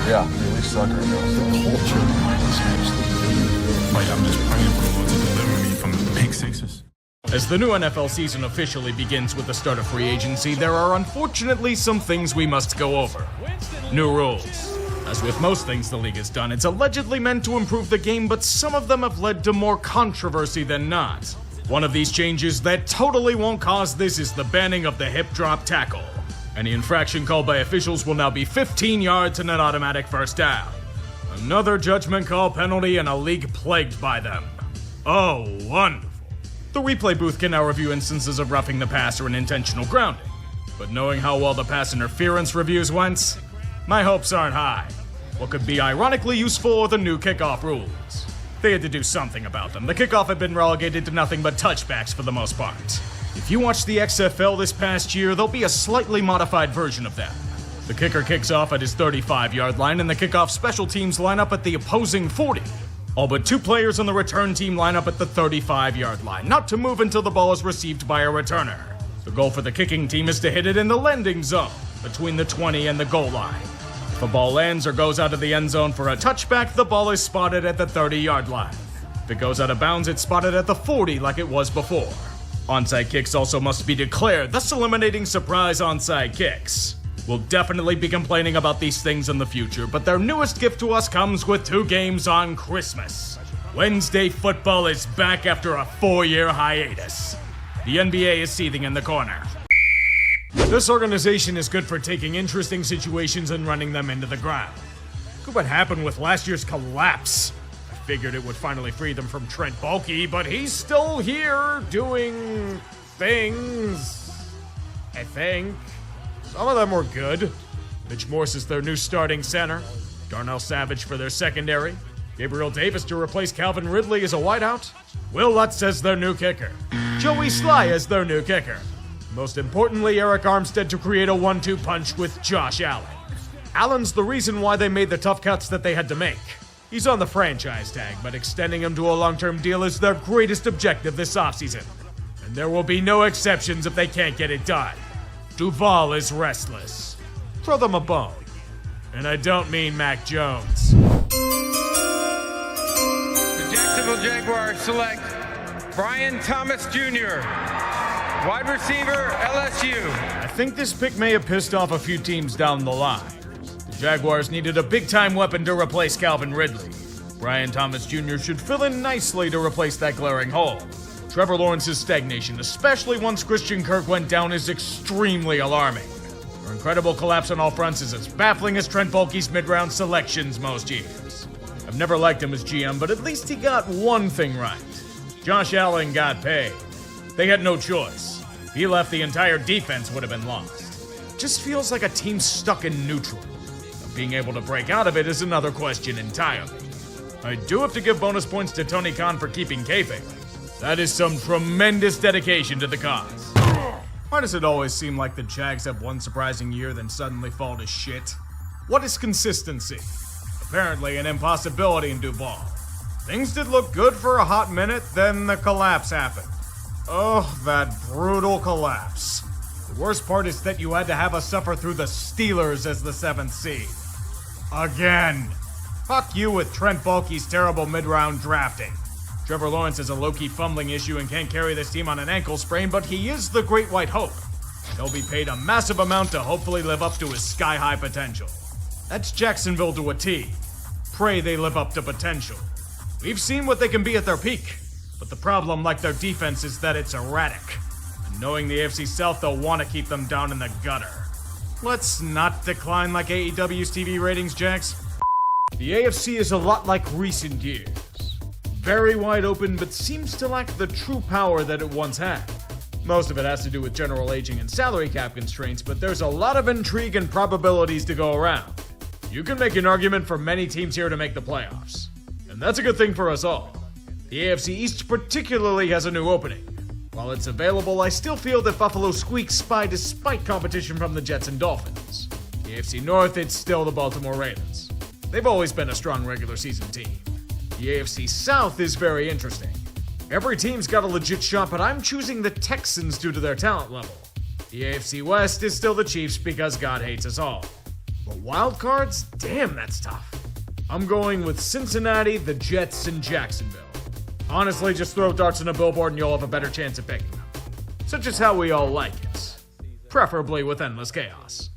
Yeah, we suck right now. The culture is actually like, I'm just praying for the Lord to deliver me from the pick sixes. As the new NFL season officially begins with the start of free agency, there are unfortunately some things we must go over. New rules. As with most things the league has done, it's allegedly meant to improve the game, but some of them have led to more controversy than not. One of these changes that totally won't cause this is the banning of the hip drop tackle. Any infraction called by officials will now be 15 yards and an automatic first down. Another judgment call penalty in a league plagued by them. Oh, wonderful. The replay booth can now review instances of roughing the passer and intentional grounding. But knowing how well the pass interference reviews went, my hopes aren't high. What could be ironically useful are the new kickoff rules. They had to do something about them. The kickoff had been relegated to nothing but touchbacks for the most part. If you watch the XFL this past year, there'll be a slightly modified version of them. The kicker kicks off at his 35-yard line, and the kickoff special teams line up at the opposing 40. All but two players on the return team line up at the 35-yard line, not to move until the ball is received by a returner. The goal for the kicking team is to hit it in the landing zone, between the 20 and the goal line. If a ball lands or goes out of the end zone for a touchback, the ball is spotted at the 30-yard line. If it goes out of bounds, it's spotted at the 40 like it was before. Onside kicks also must be declared, thus eliminating surprise onside kicks. We'll definitely be complaining about these things in the future, but their newest gift to us comes with 2 games on Christmas. Wednesday football is back after a 4-year hiatus. The NBA is seething in the corner. This organization is good for taking interesting situations and running them into the ground. Look at what happened with last year's collapse. I figured it would finally free them from Trent Baalke, but he's still here doing things. I think. Some of them were good. Mitch Morse is their new starting center. Darnell Savage for their secondary. Gabriel Davis to replace Calvin Ridley as a wideout. Will Lutz as their new kicker. Joey Sly as their new kicker. Most importantly, Eric Armstead to create a 1-2 punch with Josh Allen. Allen's the reason why they made the tough cuts that they had to make. He's on the franchise tag, but extending him to a long-term deal is their greatest objective this offseason. And there will be no exceptions if they can't get it done. Duval is restless. Throw them a bone. And I don't mean Mac Jones. The Jacksonville Jaguars select Brian Thomas Jr., wide receiver, LSU. I think this pick may have pissed off a few teams down the line. The Jaguars needed a big-time weapon to replace Calvin Ridley. Brian Thomas Jr. should fill in nicely to replace that glaring hole. Trevor Lawrence's stagnation, especially once Christian Kirk went down, is extremely alarming. Their incredible collapse on all fronts is as baffling as Trent Baalke's mid-round selections most years. I've never liked him as GM, but at least he got one thing right. Josh Allen got paid. They had no choice. If he left, the entire defense would have been lost. It just feels like a team stuck in neutral. Now, being able to break out of it is another question entirely. I do have to give bonus points to Tony Khan for keeping kayfabe. That is some tremendous dedication to the cause. Why does it always seem like the Jags have one surprising year then suddenly fall to shit? What is consistency? Apparently an impossibility in Duval. Things did look good for a hot minute, then the collapse happened. Oh, that brutal collapse. The worst part is that you had to have us suffer through the Steelers as the 7th seed. Again. Fuck you with Trent Baalke's terrible mid-round drafting. Trevor Lawrence has a low-key fumbling issue and can't carry this team on an ankle sprain, but he is the great white hope. He'll be paid a massive amount to hopefully live up to his sky-high potential. That's Jacksonville to a T. Pray they live up to potential. We've seen what they can be at their peak, but the problem, like their defense, is that it's erratic. And knowing the AFC South, they'll want to keep them down in the gutter. Let's not decline like AEW's TV ratings, Jax. The AFC is a lot like recent years. Very wide open, but seems to lack the true power that it once had. Most of it has to do with general aging and salary cap constraints, but there's a lot of intrigue and probabilities to go around. You can make an argument for many teams here to make the playoffs. And that's a good thing for us all. The AFC East particularly has a new opening. While it's available, I still feel that Buffalo squeaks by despite competition from the Jets and Dolphins. The AFC North, it's still the Baltimore Ravens. They've always been a strong regular season team. The AFC South is very interesting. Every team's got a legit shot, but I'm choosing the Texans due to their talent level. The AFC West is still the Chiefs because God hates us all. But wild cards? Damn, that's tough. I'm going with Cincinnati, the Jets, and Jacksonville. Honestly, just throw darts on a billboard and you'll have a better chance of picking them. Such is how we all like it. Preferably with endless chaos.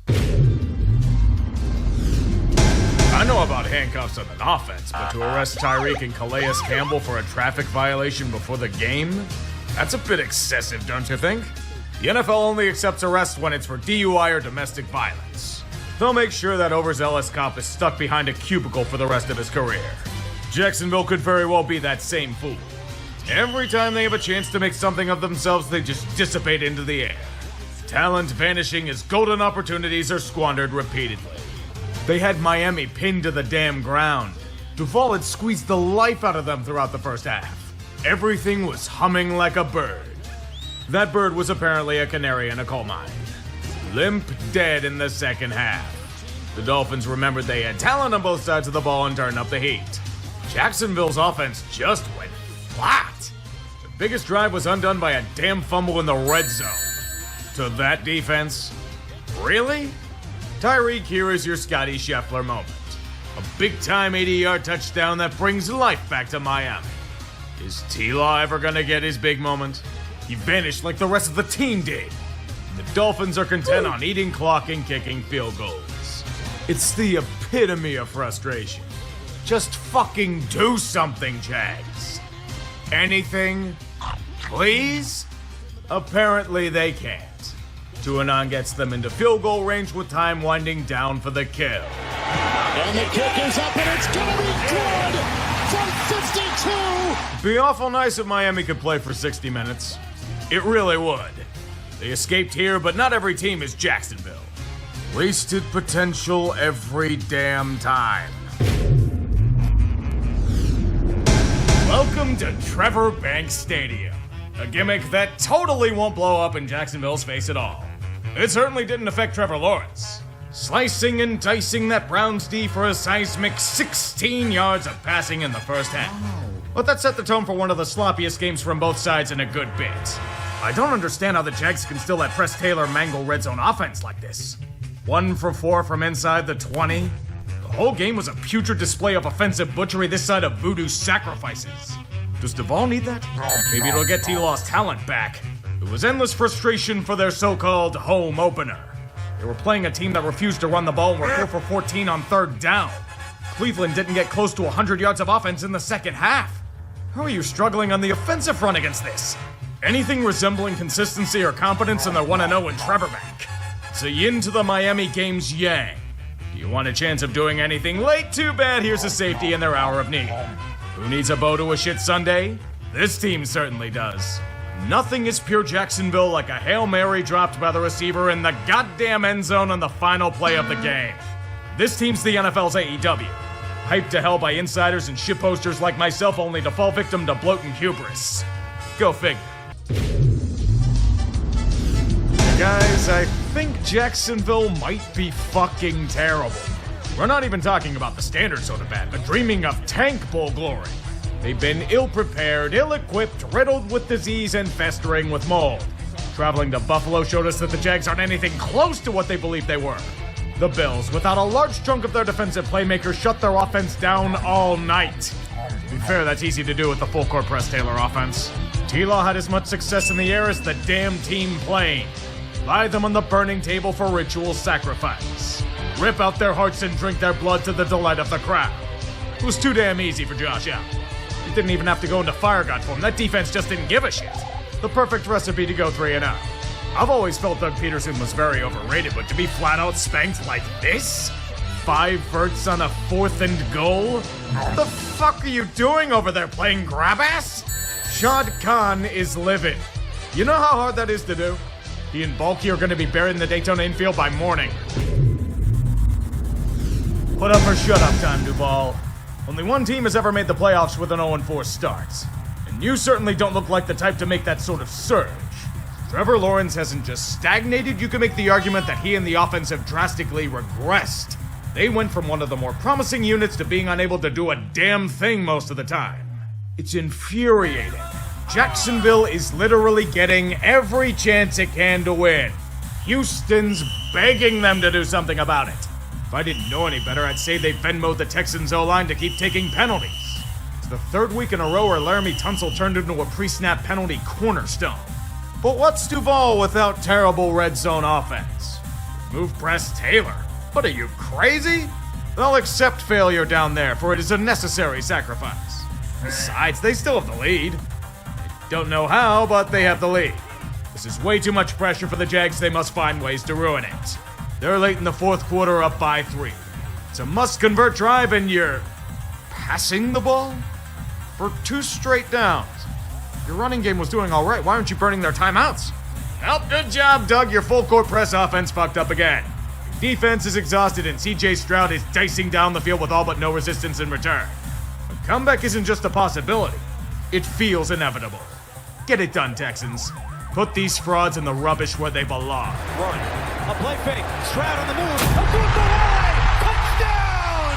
I know about handcuffs on an offense, but to arrest Tyreek and Calais Campbell for a traffic violation before the game? That's a bit excessive, don't you think? The NFL only accepts arrests when it's for DUI or domestic violence. They'll make sure that overzealous cop is stuck behind a cubicle for the rest of his career. Jacksonville could very well be that same fool. Every time they have a chance to make something of themselves, they just dissipate into the air. Talent vanishing as golden opportunities are squandered repeatedly. They had Miami pinned to the damn ground. Duval had squeezed the life out of them throughout the first half. Everything was humming like a bird. That bird was apparently a canary in a coal mine. Limp dead in the second half. The Dolphins remembered they had talent on both sides of the ball and turned up the heat. Jacksonville's offense just went flat. The biggest drive was undone by a damn fumble in the red zone. To that defense? Really? Tyreek here is your Scotty Scheffler moment. A big-time 80-yard touchdown that brings life back to Miami. Is T-Law ever gonna get his big moment? He vanished like the rest of the team did. The Dolphins are content on eating clock and kicking field goals. It's the epitome of frustration. Just fucking do something, Jags. Anything? Please? Apparently they can't. Tuanon gets them into field goal range with time winding down for the kill. And the kick is up and it's gonna be good from 52! Be awful nice if Miami could play for 60 minutes. It really would. They escaped here, but not every team is Jacksonville. Wasted potential every damn time. Welcome to Trevor Banks Stadium. A gimmick that totally won't blow up in Jacksonville's face at all. It certainly didn't affect Trevor Lawrence. Slicing and dicing that Browns D for a seismic 16 yards of passing in the first half. But that set the tone for one of the sloppiest games from both sides in a good bit. I don't understand how the Jags can still let Press Taylor mangle red zone offense like this. 1 for 4 from inside the 20. The whole game was a putrid display of offensive butchery this side of voodoo sacrifices. Does Duval need that? Maybe it'll get T-Law's talent back. It was endless frustration for their so-called home opener. They were playing a team that refused to run the ball and were 4 for 14 on third down. Cleveland didn't get close to 100 yards of offense in the second half. How are you struggling on the offensive front against this? Anything resembling consistency or competence in their 1-0 in Trevor Bank. It's a yin to the Miami game's yang. Do you want a chance of doing anything late? Too bad, here's a safety in their hour of need. Who needs a bow to a shit Sunday? This team certainly does. Nothing is pure Jacksonville like a Hail Mary dropped by the receiver in the goddamn end zone on the final play of the game. This team's the NFL's AEW. Hyped to hell by insiders and shitposters like myself only to fall victim to bloat and hubris. Go figure. Guys, I think Jacksonville might be fucking terrible. We're not even talking about the standard sort of bad, but dreaming of tank bowl glory. They've been ill-prepared, ill-equipped, riddled with disease, and festering with mold. Traveling to Buffalo showed us that the Jags aren't anything close to what they believed they were. The Bills, without a large chunk of their defensive playmakers, shut their offense down all night. To be fair, that's easy to do with the full-court Press Taylor offense. T-Law had as much success in the air as the damn team playing. Lie them on the burning table for ritual sacrifice. Rip out their hearts and drink their blood to the delight of the crowd. It was too damn easy for Josh Allen. He didn't even have to go into fire god form. That defense just didn't give a shit. The perfect recipe to go 3-0. I've always felt Doug Peterson was very overrated, but to be flat out spanked like this? 5 verts on a 4th and goal? What the fuck are you doing over there, playing grab ass? Shad Khan is livid. You know how hard that is to do? He and Balky are going to be buried in the Daytona infield by morning. Put up or shut up time, Duval. Only one team has ever made the playoffs with an 0-4 start. And you certainly don't look like the type to make that sort of surge. Trevor Lawrence hasn't just stagnated, you can make the argument that he and the offense have drastically regressed. They went from one of the more promising units to being unable to do a damn thing most of the time. It's infuriating. Jacksonville is literally getting every chance it can to win. Houston's begging them to do something about it. If I didn't know any better, I'd say they Venmo'd the Texans O-line to keep taking penalties. It's the third week in a row where Laramie Tunsil turned into a pre-snap penalty cornerstone. But what's Duval without terrible red zone offense? Move Press Taylor. What are you, crazy? They'll accept failure down there, for it is a necessary sacrifice. Besides, they still have the lead. I don't know how, but they have the lead. This is way too much pressure for the Jags. They must find ways to ruin it. They're late in the fourth quarter, up by 3. It's a must-convert drive, and you're passing the ball? For 2 straight downs. Your running game was doing all right. Why aren't you burning their timeouts? Well, good job, Doug. Your full-court press offense fucked up again. Defense is exhausted, and C.J. Stroud is dicing down the field with all but no resistance in return. A comeback isn't just a possibility. It feels inevitable. Get it done, Texans. Put these frauds in the rubbish where they belong. Run. A play fake. Stroud on the move. Across the line.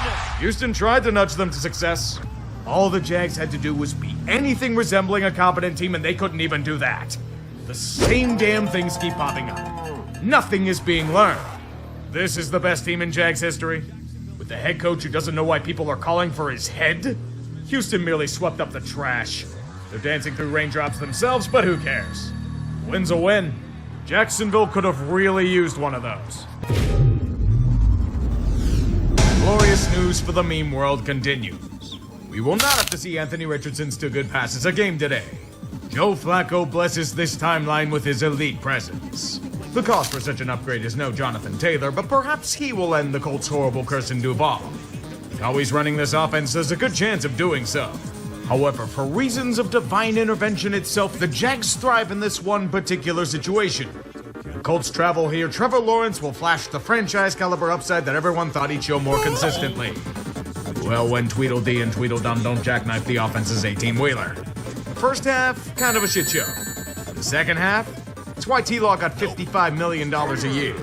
Touchdown! Houston tried to nudge them to success. All the Jags had to do was be anything resembling a competent team, and they couldn't even do that. The same damn things keep popping up. Nothing is being learned. This is the best team in Jags history? With the head coach who doesn't know why people are calling for his head? Houston merely swept up the trash. They're dancing through raindrops themselves, but who cares? Win's a win. Jacksonville could have really used one of those. Glorious news for the meme world continues. We will not have to see Anthony Richardson's 2 good passes a game today. Joe Flacco blesses this timeline with his elite presence. The cost for such an upgrade is no Jonathan Taylor, but perhaps he will end the Colts' horrible curse in Duval. How he's running this offense, there's a good chance of doing so. However, for reasons of divine intervention itself, the Jags thrive in this one particular situation. The Colts travel here, Trevor Lawrence will flash the franchise-caliber upside that everyone thought he'd show more consistently. Well, when Tweedledee and Tweedledum don't jackknife the offense's 18-wheeler. The first half, kind of a shit show. The second half, it's why T-Law got $55 million a year.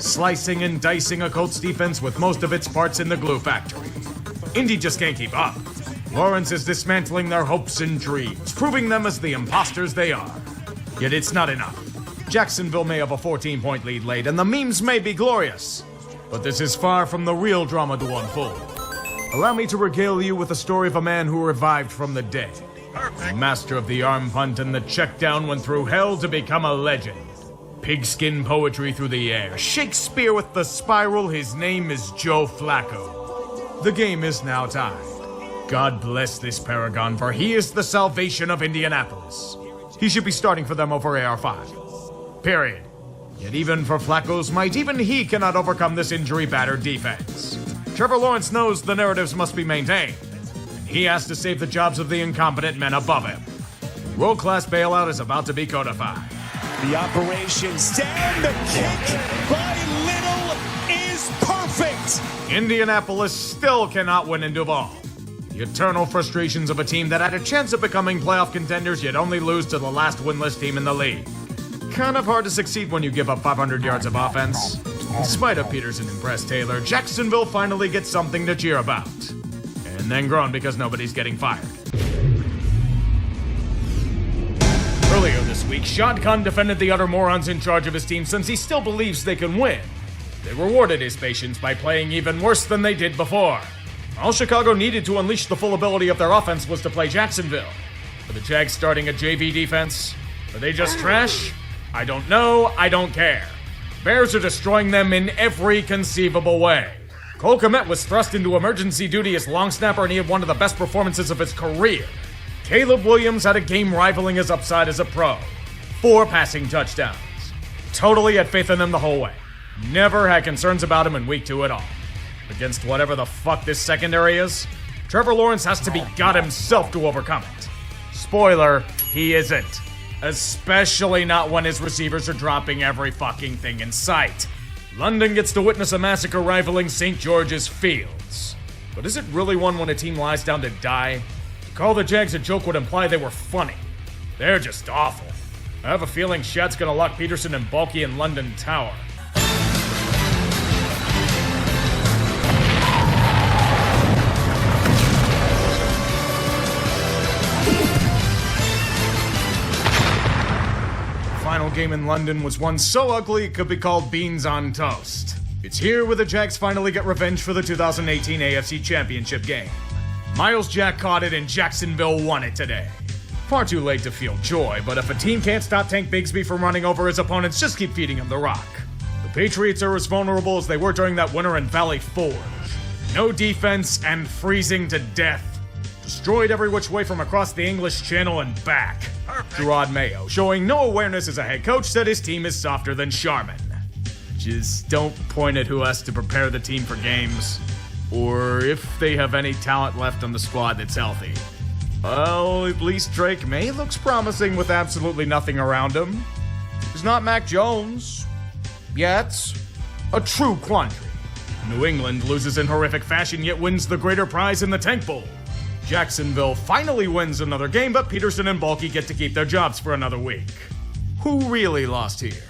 Slicing and dicing a Colts defense with most of its parts in the glue factory. Indy just can't keep up. Lawrence is dismantling their hopes and dreams, proving them as the imposters they are. Yet it's not enough. Jacksonville may have a 14-point lead late, and the memes may be glorious. But this is far from the real drama to unfold. Allow me to regale you with the story of a man who revived from the dead. A master of the arm punt and the check down went through hell to become a legend. Pigskin poetry through the air. Shakespeare with the spiral, his name is Joe Flacco. The game is now tied. God bless this paragon, for he is the salvation of Indianapolis. He should be starting for them over AR5. Period. Yet even for Flacco's might, even he cannot overcome this injury-battered defense. Trevor Lawrence knows the narratives must be maintained, and he has to save the jobs of the incompetent men above him. World-class bailout is about to be codified. The operation's down. The kick by Little is perfect. Indianapolis still cannot win in Duval. The eternal frustrations of a team that had a chance of becoming playoff contenders yet only lose to the last winless team in the league. Kind of hard to succeed when you give up 500 yards of offense. In spite of Peterson and Press Taylor, Jacksonville finally gets something to cheer about. And then groan because nobody's getting fired. Earlier this week, Shad Khan defended the utter morons in charge of his team since he still believes they can win. They rewarded his patience by playing even worse than they did before. All Chicago needed to unleash the full ability of their offense was to play Jacksonville. Are the Jags starting a JV defense? Are they just trash? I don't know, I don't care. Bears are destroying them in every conceivable way. Cole Kmet was thrust into emergency duty as long snapper, and he had one of the best performances of his career. Caleb Williams had a game rivaling his upside as a pro. 4 passing touchdowns. Totally had faith in them the whole way. Never had concerns about him in week 2 at all. Against whatever the fuck this secondary is, Trevor Lawrence has to be God himself to overcome it. Spoiler, he isn't. Especially not when his receivers are dropping every fucking thing in sight. London gets to witness a massacre rivaling St. George's Fields. But is it really one when a team lies down to die? To call the Jags a joke would imply they were funny. They're just awful. I have a feeling Shad's gonna lock Peterson and Bulky in London Tower. final game in London was one so ugly it could be called beans on toast. It's here where the Jags finally get revenge for the 2018 AFC Championship game. Miles Jack caught it and Jacksonville won it today. Far too late to feel joy, but if a team can't stop Tank Bigsby from running over his opponents, just keep feeding him the rock. The Patriots are as vulnerable as they were during that winter in Valley Forge. No defense and freezing to death. Destroyed every which way from across the English Channel and back. Gerard Mayo, showing no awareness as a head coach, said his team is softer than Charmin. Just don't point at who has to prepare the team for games, or if they have any talent left on the squad that's healthy. Well, at least Drake May looks promising with absolutely nothing around him. He's not Mac Jones. Yet. A true quandary. New England loses in horrific fashion yet wins the greater prize in the Tank Bowl. Jacksonville finally wins another game, but Peterson and Balky get to keep their jobs for another week. Who really lost here?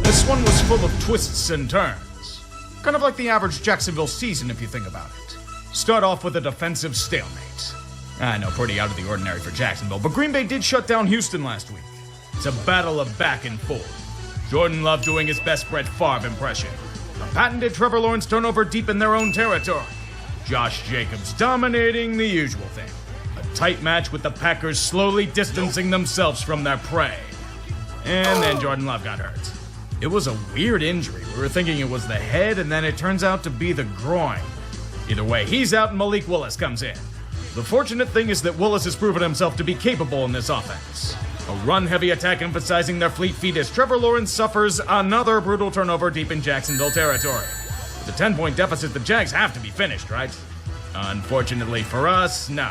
This one was full of twists and turns. Kind of like the average Jacksonville season if you think about it. Start off with a defensive stalemate. I know, pretty out of the ordinary for Jacksonville, but Green Bay did shut down Houston last week. It's a battle of back and forth. Jordan Love doing his best Brett Favre impression. A patented Trevor Lawrence turnover deep in their own territory. Josh Jacobs dominating the usual thing. A tight match with the Packers slowly distancing themselves from their prey. And then Jordan Love got hurt. It was a weird injury. We were thinking it was the head, and then it turns out to be the groin. Either way, he's out and Malik Willis comes in. The fortunate thing is that Willis has proven himself to be capable in this offense. A run-heavy attack emphasizing their fleet feet as Trevor Lawrence suffers another brutal turnover deep in Jacksonville territory. With a 10-point deficit, the Jags have to be finished, right? Unfortunately for us, no.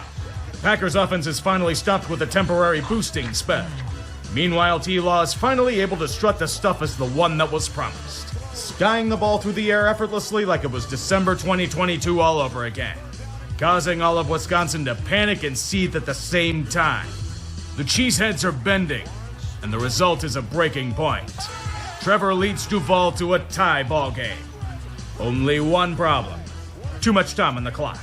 Packers offense is finally stopped with a temporary boosting spell. Meanwhile, T-Law is finally able to strut the stuff as the one that was promised. Skying the ball through the air effortlessly like it was December 2022 all over again. Causing all of Wisconsin to panic and seethe at the same time. The cheeseheads are bending, and the result is a breaking point. Trevor leads Duval to a tie ball game. Only one problem. Too much time on the clock.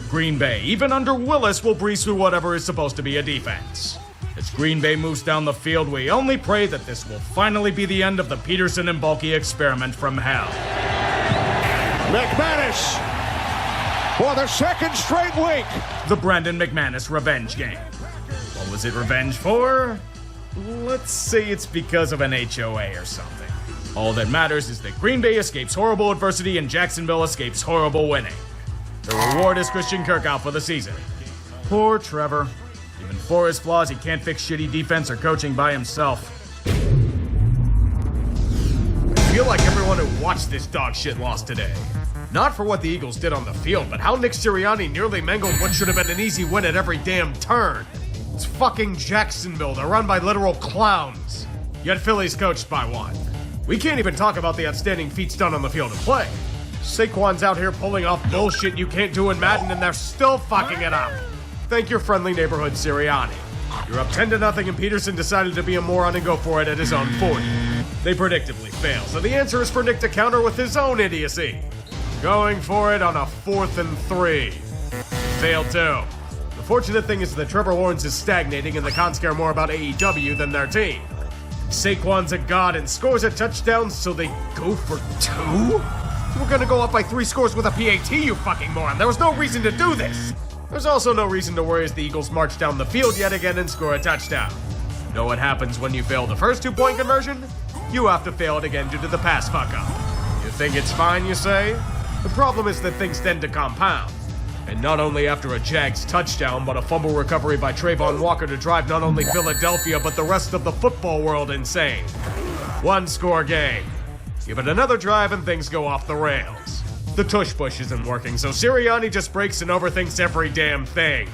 Green Bay, even under Willis, will breeze through whatever is supposed to be a defense. As Green Bay moves down the field, we only pray that this will finally be the end of the Peterson and Balky experiment from hell. McManus for the second straight week. The Brandon McManus revenge game. What was it revenge for? Let's say it's because of an HOA or something. All that matters is that Green Bay escapes horrible adversity and Jacksonville escapes horrible winning. The reward is Christian Kirk out for the season. Poor Trevor. Even for his flaws, he can't fix shitty defense or coaching by himself. I feel like everyone who watched this dog shit lost today. Not for what the Eagles did on the field, but how Nick Sirianni nearly mangled what should have been an easy win at every damn turn. It's fucking Jacksonville. They're run by literal clowns. Yet Philly's coached by one. We can't even talk about the outstanding feats done on the field of play. Saquon's out here pulling off bullshit you can't do in Madden, and they're still fucking it up. Thank your friendly neighborhood Sirianni. You're up 10-0 and Peterson decided to be a moron and go for it at his own 40. They predictably fail, so the answer is for Nick to counter with his own idiocy. Going for it on a 4th and 3. Failed too. The fortunate thing is that Trevor Lawrence is stagnating and the cons care more about AEW than their team. Saquon's a god and scores a touchdown, so they go for 2? We're gonna go up by 3 scores with a PAT, you fucking moron. There was no reason to do this. There's also no reason to worry as the Eagles march down the field yet again and score a touchdown. Know what happens when you fail the first 2-point conversion? You have to fail it again due to the pass fuck-up. You think it's fine, you say? The problem is that things tend to compound. And not only after a Jags touchdown, but a fumble recovery by Trayvon Walker to drive not only Philadelphia, but the rest of the football world insane. 1-score game. Give it another drive and things go off the rails. The tush push isn't working, so Sirianni just breaks and overthinks every damn thing.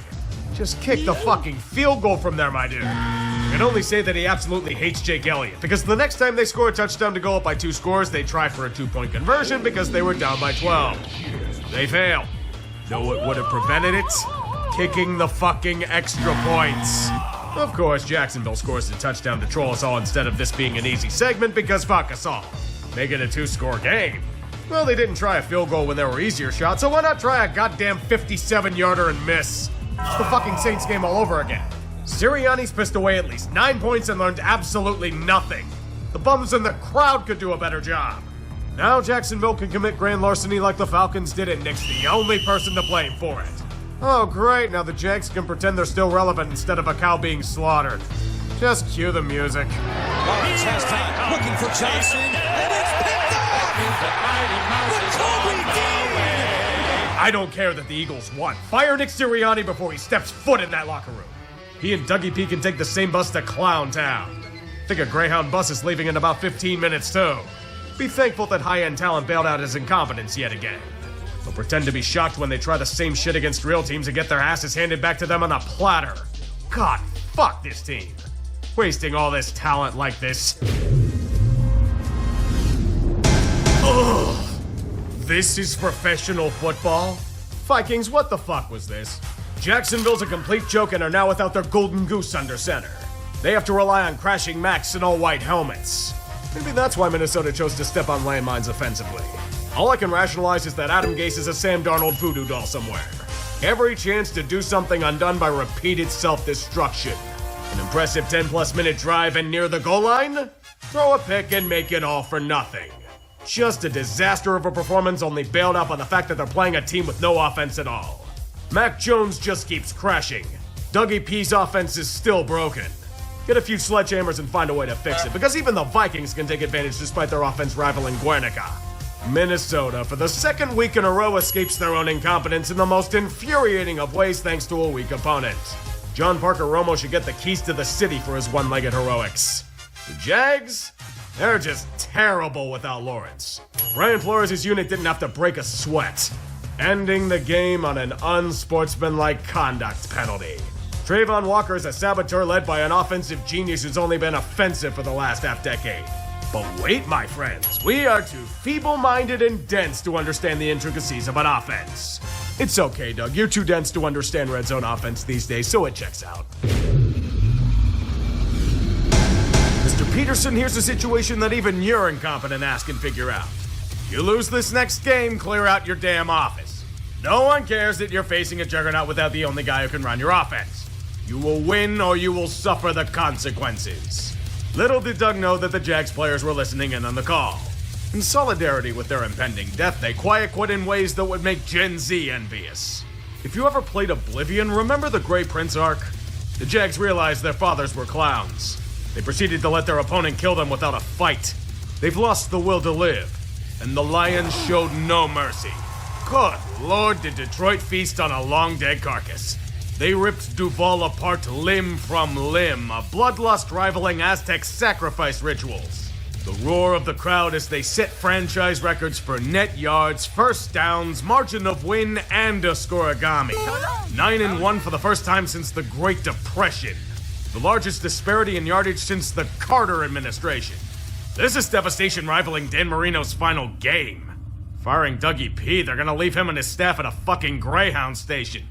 Just kick the fucking field goal from there, my dude. I can only say that he absolutely hates Jake Elliott, because the next time they score a touchdown to go up by 2 scores, they try for a 2-point conversion because they were down by 12. They fail. Know what would have prevented it? Kicking the fucking extra points. Of course, Jacksonville scores a touchdown to troll us all instead of this being an easy segment because fuck us all. Make it a 2-score game. Well, they didn't try a field goal when there were easier shots, so why not try a goddamn 57-yarder and miss? It's the fucking Saints game all over again. Sirianni's pissed away at least 9 points and learned absolutely nothing. The bums in the crowd could do a better job. Now Jacksonville can commit grand larceny like the Falcons did, and Nick's the only person to blame for it. Oh great, now the Jags can pretend they're still relevant instead of a cow being slaughtered. Just cue the music. Lawrence has time, looking for Johnson, and it's picked off! Jacoby Dean! I don't care that the Eagles won. Fire Nick Sirianni before he steps foot in that locker room. He and Dougie P can take the same bus to Clown Town. I think a Greyhound bus is leaving in about 15 minutes too. Be thankful that high-end talent bailed out his incompetence yet again. They'll pretend to be shocked when they try the same shit against real teams and get their asses handed back to them on a platter. God, fuck this team. Wasting all this talent like this. Ugh. This is professional football? Vikings, what the fuck was this? Jacksonville's a complete joke and are now without their golden goose under center. They have to rely on crashing Macs and all-white helmets. Maybe that's why Minnesota chose to step on landmines offensively. All I can rationalize is that Adam Gase is a Sam Darnold voodoo doll somewhere. Every chance to do something undone by repeated self-destruction. An impressive 10-plus minute drive and near the goal line? Throw a pick and make it all for nothing. Just a disaster of a performance, only bailed out by the fact that they're playing a team with no offense at all. Mac Jones just keeps crashing. Dougie P's offense is still broken. Get a few sledgehammers and find a way to fix it, because even the Vikings can take advantage despite their offense rivaling Guernica. Minnesota, for the second week in a row, escapes their own incompetence in the most infuriating of ways thanks to a weak opponent. John Parker Romo should get the keys to the city for his one-legged heroics. The Jags? They're just terrible without Lawrence. Brian Flores' unit didn't have to break a sweat, ending the game on an unsportsmanlike conduct penalty. Trayvon Walker is a saboteur led by an offensive genius who's only been offensive for the last half-decade. But wait, my friends, we are too feeble-minded and dense to understand the intricacies of an offense. It's okay, Doug, you're too dense to understand red zone offense these days, so it checks out. Mr. Peterson, here's a situation that even your incompetent ass can figure out. You lose this next game, clear out your damn office. No one cares that you're facing a juggernaut without the only guy who can run your offense. You will win or you will suffer the consequences. Little did Doug know that the Jags players were listening in on the call. In solidarity with their impending death, they quiet quit in ways that would make Gen Z envious. If you ever played Oblivion, remember the Grey Prince arc? The Jags realized their fathers were clowns. They proceeded to let their opponent kill them without a fight. They've lost the will to live, and the Lions showed no mercy. Good Lord, did Detroit feast on a long-dead carcass. They ripped Duval apart limb from limb, a bloodlust rivaling Aztec sacrifice rituals. The roar of the crowd as they set franchise records for net yards, first downs, margin of win, and a scoregami. 9-1 for the first time since the Great Depression. The largest disparity in yardage since the Carter administration. This is devastation rivaling Dan Marino's final game. Firing Dougie P, they're gonna leave him and his staff at a fucking Greyhound station.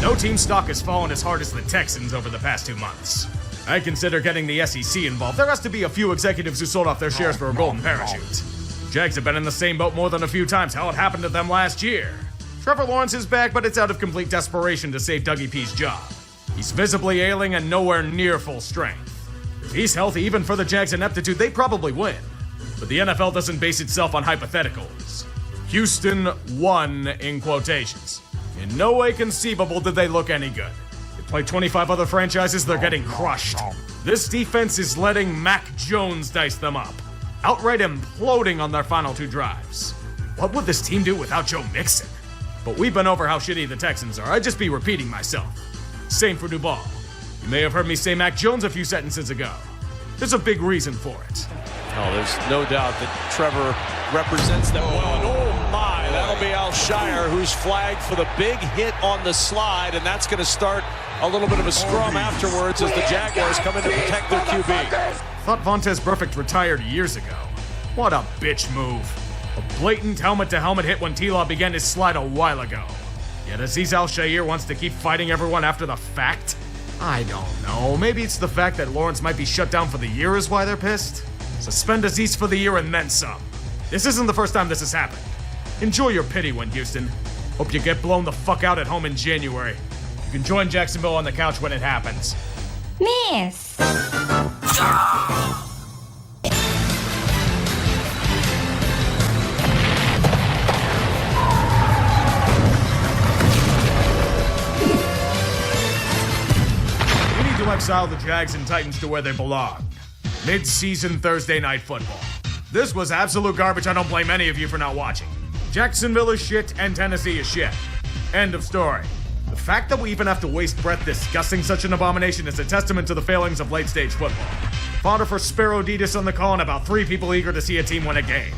No team stock has fallen as hard as the Texans over the past 2 months. I consider getting the SEC involved. There has to be a few executives who sold off their shares for a golden parachute. Jags have been in the same boat more than a few times. How it happened to them last year. Trevor Lawrence is back, but it's out of complete desperation to save Dougie P's job. He's visibly ailing and nowhere near full strength. If he's healthy, even for the Jags' ineptitude, they probably win. But the NFL doesn't base itself on hypotheticals. Houston won in quotations. In no way conceivable did they look any good. They play 25 other franchises, they're getting crushed. This defense is letting Mac Jones dice them up, outright imploding on their final 2 drives. What would this team do without Joe Mixon? But we've been over how shitty the Texans are. I'd just be repeating myself. Same for Duval. You may have heard me say Mac Jones a few sentences ago. There's a big reason for it. Oh, there's no doubt that Trevor represents them well. And oh my, that'll be Alshire, who's flagged for the big hit on the slide, and that's going to start a little bit of a scrum afterwards as the Jaguars come in to protect their QB. Thought Vontaze Burfict retired years ago. What a bitch move. A blatant helmet-to-helmet hit when T-Law began his slide a while ago. Yet Azeez Al-Shaair wants to keep fighting everyone after the fact? I don't know. Maybe it's the fact that Lawrence might be shut down for the year is why they're pissed? Suspend Azeez for the year and then some. This isn't the first time this has happened. Enjoy your pity win, Houston. Hope you get blown the fuck out at home in January. You can join Jacksonville on the couch when it happens. Miss. We need to exile the Jags and Titans to where they belong. Mid-season Thursday night football. This was absolute garbage. I don't blame any of you for not watching. Jacksonville is shit and Tennessee is shit. End of story. The fact that we even have to waste breath discussing such an abomination is a testament to the failings of late-stage football. Fodder for Sparrowditis on the call and about 3 people eager to see a team win a game.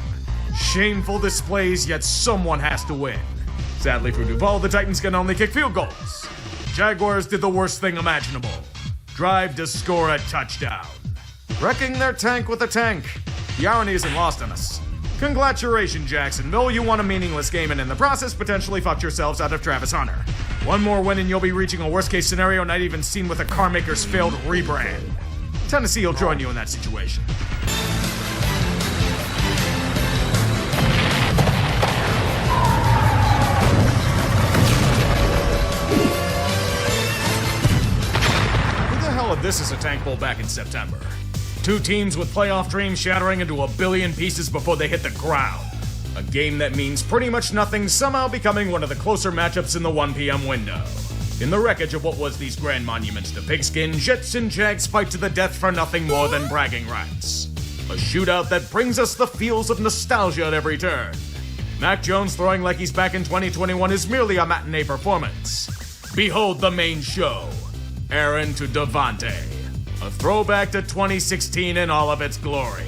Shameful displays, yet someone has to win. Sadly for Duval, the Titans can only kick field goals. Jaguars did the worst thing imaginable. Drive to score a touchdown. Wrecking their tank with a tank. The irony isn't lost on us. Congratulations, Jacksonville. You won a meaningless game and in the process potentially fucked yourselves out of Travis Hunter. One more win and you'll be reaching a worst-case scenario not even seen with a car maker's failed rebrand. Tennessee will join you in that situation. Who the hell if this is a tank bowl back in September? 2 teams with playoff dreams shattering into a billion pieces before they hit the ground. A game that means pretty much nothing somehow becoming one of the closer matchups in the 1 p.m. window. In the wreckage of what was these grand monuments to pigskin, Jets and Jags fight to the death for nothing more than bragging rights. A shootout that brings us the feels of nostalgia at every turn. Mac Jones throwing like he's back in 2021 is merely a matinee performance. Behold the main show. Aaron to Devontae. A throwback to 2016 in all of its glory.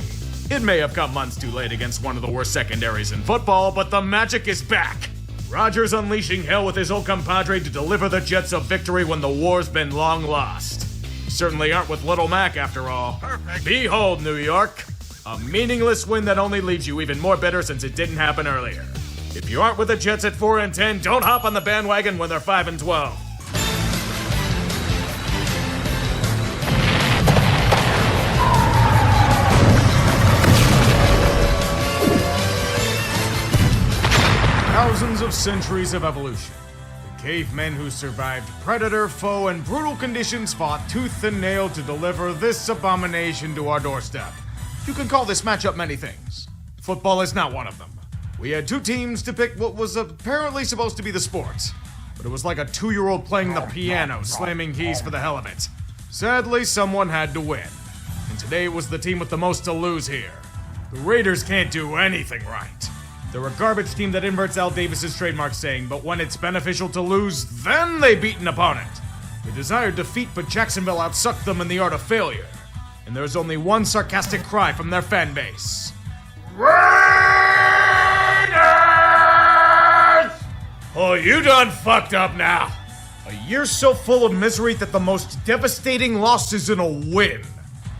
It may have come months too late against one of the worst secondaries in football, but the magic is back. Rodgers unleashing hell with his old compadre to deliver the Jets a victory when the war's been long lost. You certainly aren't with Little Mac after all. Perfect. Behold, New York. A meaningless win that only leaves you even more bitter since it didn't happen earlier. If you aren't with the Jets at 4-10, don't hop on the bandwagon when they're 5-12. Thousands of centuries of evolution. The cavemen who survived predator, foe, and brutal conditions fought tooth and nail to deliver this abomination to our doorstep. You can call this matchup many things. Football is not one of them. We had 2 teams to pick what was apparently supposed to be the sport, but it was like a 2-year-old playing the piano, slamming keys for the hell of it. Sadly, someone had to win, and today was the team with the most to lose here. The Raiders can't do anything right. They're a garbage team that inverts Al Davis's trademark saying, but when it's beneficial to lose, then they beat an opponent. They desired defeat, but Jacksonville outsucked them in the art of failure. And there's only one sarcastic cry from their fan base. Raiders! Oh, you done fucked up now. A year so full of misery that the most devastating loss is in a win.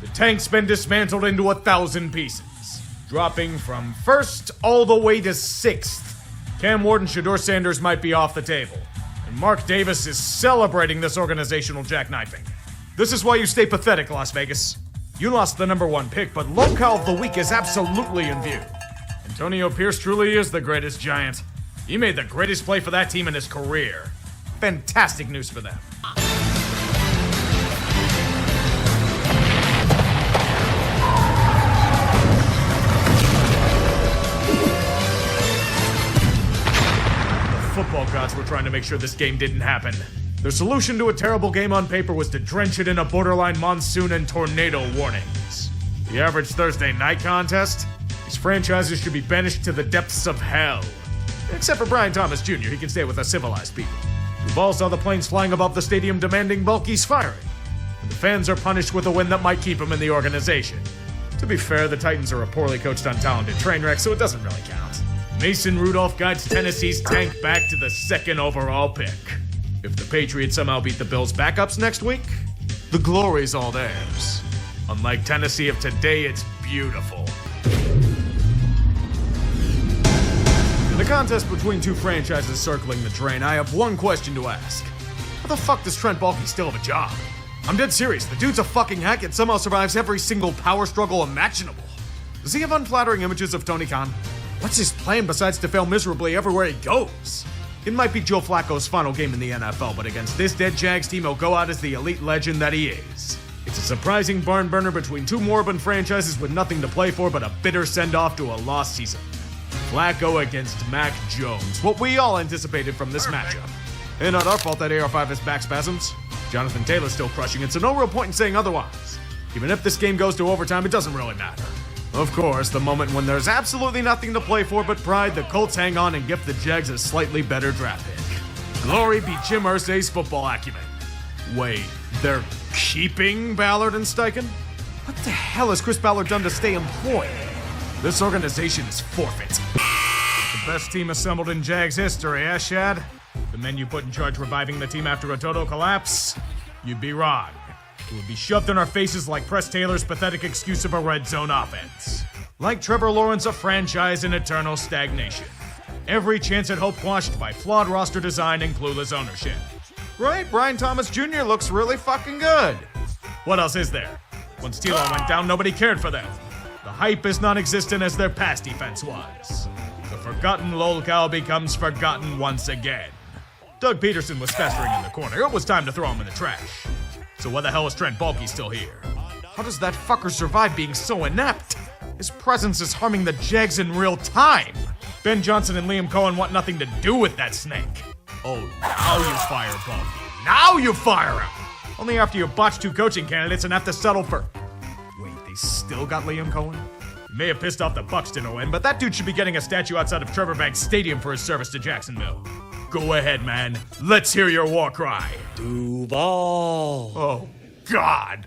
The tank's been dismantled into 1,000 pieces. Dropping from 1st all the way to 6th. Cam Ward and Shedeur Sanders might be off the table. And Mark Davis is celebrating this organizational jackknifing. This is why you stay pathetic, Las Vegas. You lost the number 1 pick, but locale of the week is absolutely in view. Antonio Pierce truly is the greatest Giant. He made the greatest play for that team in his career. Fantastic news for them. Football gods were trying to make sure this game didn't happen. Their solution to a terrible game on paper was to drench it in a borderline monsoon and tornado warnings. The average Thursday night contest? These franchises should be banished to the depths of hell. Except for Brian Thomas Jr., he can stay with us civilized people. Duval saw the planes flying above the stadium demanding Bulky's firing. And the fans are punished with a win that might keep him in the organization. To be fair, the Titans are a poorly coached, untalented train wreck, so it doesn't really count. Mason Rudolph guides Tennessee's tank back to the 2nd overall pick. If the Patriots somehow beat the Bills' backups next week, the glory's all theirs. Unlike Tennessee of today, it's beautiful. In the contest between 2 franchises circling the drain, I have one question to ask. How the fuck does Trent Baalke still have a job? I'm dead serious. The dude's a fucking hack and somehow survives every single power struggle imaginable. Does he have unflattering images of Tony Khan? What's his plan besides to fail miserably everywhere he goes? It might be Joe Flacco's final game in the NFL, but against this dead Jags team, he'll go out as the elite legend that he is. It's a surprising barn burner between two moribund franchises with nothing to play for but a bitter send-off to a lost season. Flacco against Mac Jones, what we all anticipated from this matchup. And not our fault that AR5 has back spasms. Jonathan Taylor's still crushing it, so no real point in saying otherwise. Even if this game goes to overtime, it doesn't really matter. Of course, the moment when there's absolutely nothing to play for but pride, the Colts hang on and gift the Jags a slightly better draft pick. Glory be Jim Irsay's football acumen. Wait, they're keeping Ballard and Steichen? What the hell has Chris Ballard done to stay employed? This organization is forfeit. The best team assembled in Jags history, eh, Shad? The men you put in charge reviving the team after a total collapse? You'd be wrong. It would be shoved in our faces like Press Taylor's pathetic excuse of a red zone offense. Like Trevor Lawrence, a franchise in eternal stagnation. Every chance at hope quashed by flawed roster design and clueless ownership. Right, Brian Thomas Jr. looks really fucking good. What else is there? When Steele went down, nobody cared for them. The hype is non-existent as their pass defense was. The forgotten lolcow becomes forgotten once again. Doug Peterson was festering in the corner. It was time to throw him in the trash. So why the hell is Trent Baalke still here? How does that fucker survive being so inept? His presence is harming the Jags in real time. Ben Johnson and Liam Cohen want nothing to do with that snake. Oh, now you fire Baalke. Now you fire him! Only after you botch two coaching candidates and have to settle for... Wait, they still got Liam Cohen? He may have pissed off the Bucs to no end, but that dude should be getting a statue outside of Trevor Banks Stadium for his service to Jacksonville. Go ahead, man. Let's hear your war cry. Duval. Oh, God.